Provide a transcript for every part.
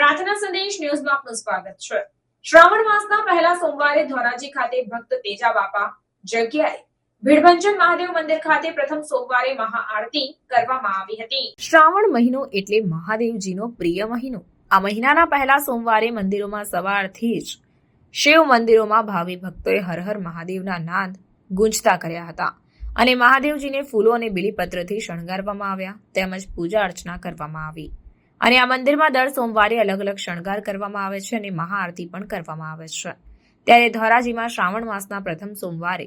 પ્રાર્થના સંદેશ ન્યૂઝમાં આપનું સ્વાગત છે। શ્રાવણ માસના પહેલા સોમવારે ધોરાજી ખાતે ભક્ત તેજા બાપા જગ્યાએ ભીડભંજન મહાદેવ મંદિર ખાતે પ્રથમ સોમવારે મહાઆરતી કરવામાં આવી હતી। શ્રાવણ મહિનો એટલે મહાદેવજીનો પ્રિય મહિનો। આ મહિનાના પહેલા સોમવારે મંદિરોમાં સવારથી જ શિવ મંદિરોમાં ભાવિ ભક્તોએ હર હર મહાદેવના નાદ ગુંજતા કર્યા હતા અને મહાદેવજીને ફૂલો અને બીલીપત્રથી શણગારવામાં આવ્યા તેમજ પૂજા અર્ચના કરવામાં આવી અને આ મંદિરમાં દર સોમવારે અલગ અલગ શણગાર કરવામાં આવે છે અને મહાઆરતી પણ કરવામાં આવે છે। ત્યારે ધોરાજીમાં શ્રાવણ માસના પ્રથમ સોમવારે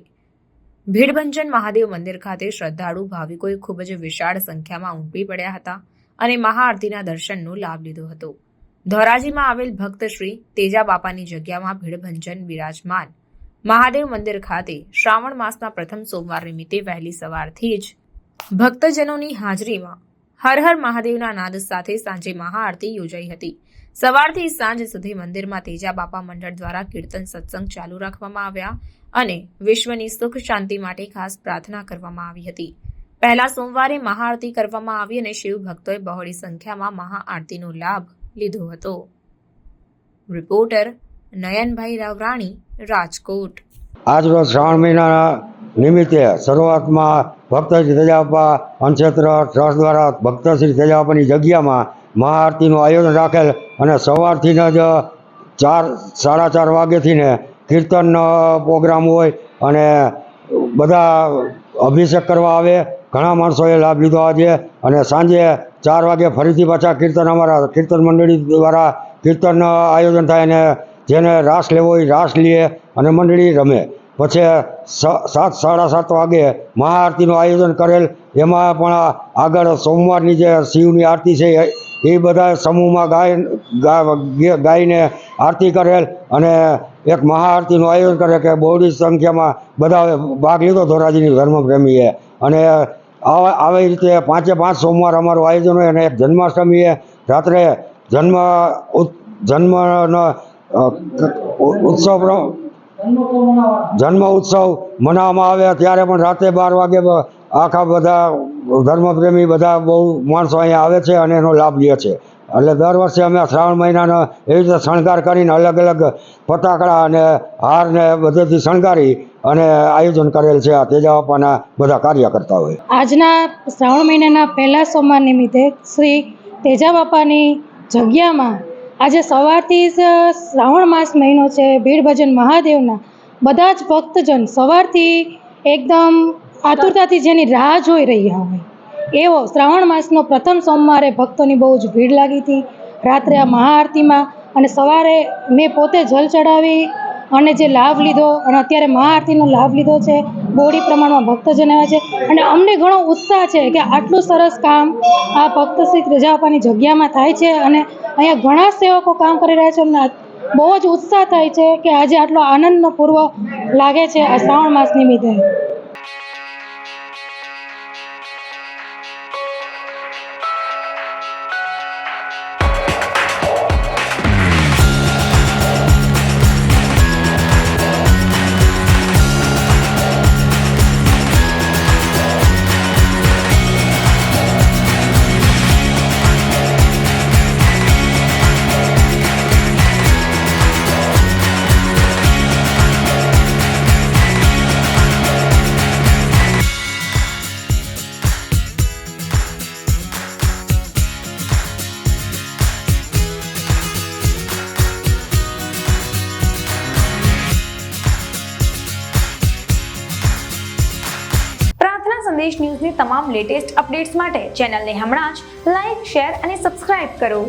ભીડભંજન મહાદેવ મંદિર ખાતે શ્રદ્ધાળુ ભાવિકોએ ખૂબ જ વિશાળ સંખ્યામાં ઉમટી પડ્યા હતા અને મહાઆરતીના દર્શનનો લાભ લીધો હતો। ધોરાજીમાં આવેલ ભક્ત શ્રી તેજા બાપાની જગ્યામાં ભીડભંજન બિરાજમાન મહાદેવ મંદિર ખાતે શ્રાવણ માસના પ્રથમ સોમવાર નિમિત્તે વહેલી સવારથી જ ભક્તજનોની હાજરીમાં હર હર મહાદેવના નાદ સાથે સાંજે મહાઆરતી યોજાઈ હતી। સવારથી સાંજ સુધી મંદિરમાં તેજા બાપા મંડળ દ્વારા કીર્તન સત્સંગ ચાલુ રાખવામાં આવ્યા અને વિશ્વની સુખ શાંતિ માટે ખાસ પ્રાર્થના કરવામાં આવી હતી। પહેલા સોમવારે મહાઆરતી કરવામાં આવી અને શિવ ભક્તોએ બહોળી સંખ્યામાં મહાઆરતીનો લાભ લીધો હતો। રિપોર્ટર નયનભાઈ રાવરાણી, રાજકોટ। આજ રોજ શ્રાવણ મહિનાના નિમિત્તે શરૂઆતમાં ભક્ત શ્રી તેજાબાપા અનક્ષેત્ર ટ્રસ્ટ દ્વારા ભક્ત શ્રી તેજાબાપાની જગ્યામાં મહાઆરતીનું આયોજન રાખેલ અને સવારથી જ 4-4:30 વાગ્યાથી ને કીર્તનનો પ્રોગ્રામ હોય અને બધા અભિષેક કરવા આવે। ઘણા માણસોએ લાભ લીધો આજે અને સાંજે 4 વાગે ફરીથી પાછા અમારા કીર્તન મંડળી દ્વારા કીર્તન આયોજન થાય અને જેને રાસ લેવો હોય રાસ લે અને મંડળી રમે। પછી 7-7:30 વાગે મહાઆરતીનું આયોજન કરેલ। એમાં પણ આગળ સોમવારની જે શિવની આરતી છે એ બધા સમૂહમાં ગાઈને આરતી કરેલ અને એક મહાઆરતીનું આયોજન કરે કે બહોળી સંખ્યામાં બધા ભાગ લીધો ધોરાજીની ધર્મપ્રેમીએ અને આવી રીતે 5-5 સોમવાર અમારું આયોજન હોય અને એક જન્માષ્ટમીએ રાત્રે જન્મ ઉત્સવ મનાવવામાં આવે ત્યારે પણ રાતે 12 વાગે આખા બધા ધર્મપ્રેમી બધા બહુ માણસો અહીંયા આવે છે અને એનો લાભ લે છે। એટલે દર વર્ષે અમે શ્રાવણ મહિનાનો એવી રીતે શણગાર કરીને અલગ અલગ ફટાકડા અને હાર ને બધેથી શણગારી અને આયોજન કરેલ છે આ તેજાબાપાના બધા કાર્યકર્તાઓએ। આજના શ્રાવણ મહિનાના પહેલા સોમવાર નિમિત્તે શ્રી તેજાબાપાની જગ્યામાં આજે સવારથી જ શ્રાવણ માસ મહિનો છે, ભીડભજન મહાદેવના બધા જ ભક્તજન સવારથી એકદમ આતુરતાથી જેની રાહ જોઈ રહ્યા હોય એવો શ્રાવણ માસનો પ્રથમ સોમવારે ભક્તોની બહુ જ ભીડ લાગી હતી રાત્રે આ મહાઆરતીમાં અને સવારે મેં પોતે જલ ચડાવી અને જે લાભ લીધો અને અત્યારે મહાઆરતીનો લાભ લીધો છે। બહોળી પ્રમાણમાં ભક્તજન આવ્યા છે અને અમને ઘણો ઉત્સાહ છે કે આટલું સરસ કામ આ ભક્ત શ્રી તેજાબાપાની જગ્યામાં થાય છે અને અહીંયા ઘણા સેવકો કામ કરી રહ્યા છે। અમને બહુ જ ઉત્સાહ થાય છે કે આજે આટલો આનંદનો પૂર્વ લાગે છે આ શ્રાવણ માસ નિમિત્તે। સંદેશ ન્યૂઝની તમામ લેટેસ્ટ અપડેટ્સ માટે ચેનલને હમણાં જ લાઇક, શેર અને સબસ્ક્રાઇબ કરો।